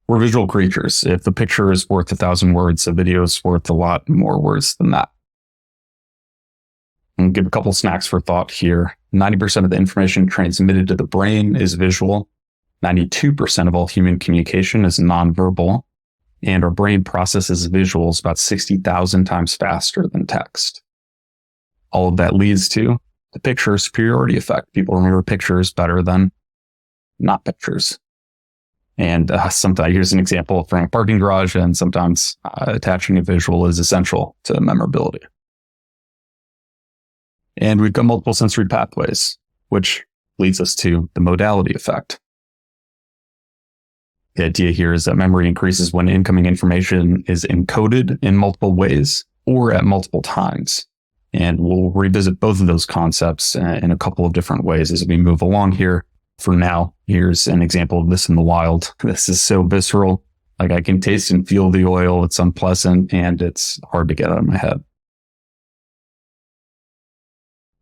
We're visual creatures. If the picture is worth 1,000 words, a video is worth a lot more words than that. And give a couple snacks for thought here. 90% of the information transmitted to the brain is visual. 92% of all human communication is nonverbal. And our brain processes visuals about 60,000 times faster than text. All of that leads to the picture superiority effect. People remember pictures better than not pictures. And sometimes here's an example from a parking garage, and sometimes attaching a visual is essential to memorability. And we've got multiple sensory pathways, which leads us to the modality effect. The idea here is that memory increases when incoming information is encoded in multiple ways or at multiple times. And we'll revisit both of those concepts in a couple of different ways as we move along here. For now, here's an example of this in the wild. This is so visceral. Like I can taste and feel the oil. It's unpleasant and it's hard to get out of my head.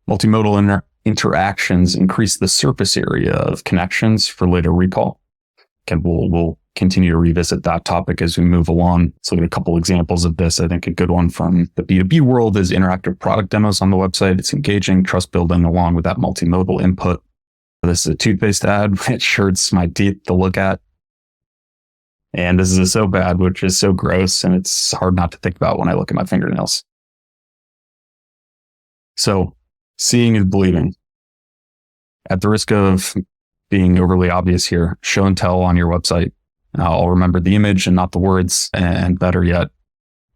Multimodal interactions increase the surface area of connections for later recall. And we'll continue to revisit that topic as we move along. So look at a couple examples of this. I think a good one from the B2B world is interactive product demos on the website. It's engaging, trust building along with that multimodal input. This is a toothpaste ad, which hurts my teeth to look at. And this is a soap ad, which is so gross, and it's hard not to think about when I look at my fingernails. So, seeing is believing. At the risk of being overly obvious here, show and tell on your website. I'll remember the image and not the words, and better yet,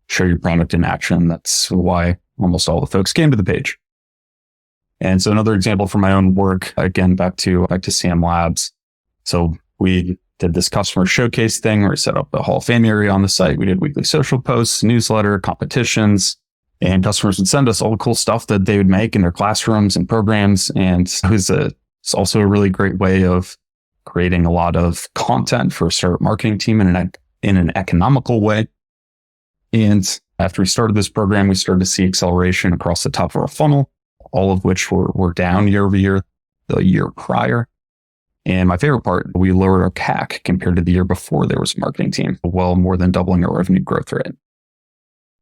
show your product in action. That's why almost all the folks came to the page. And so another example from my own work, again, back to Sam Labs. So we did this customer showcase thing where we set up a Hall of Fame area on the site. We did weekly social posts, newsletter, competitions, and customers would send us all the cool stuff that they would make in their classrooms and programs. And it's also a really great way of creating a lot of content for a startup marketing team in an economical way. And after we started this program, we started to see acceleration across the top of our funnel, all of which were down year over year, the year prior. And my favorite part, we lowered our CAC compared to the year before there was a marketing team, well more than doubling our revenue growth rate.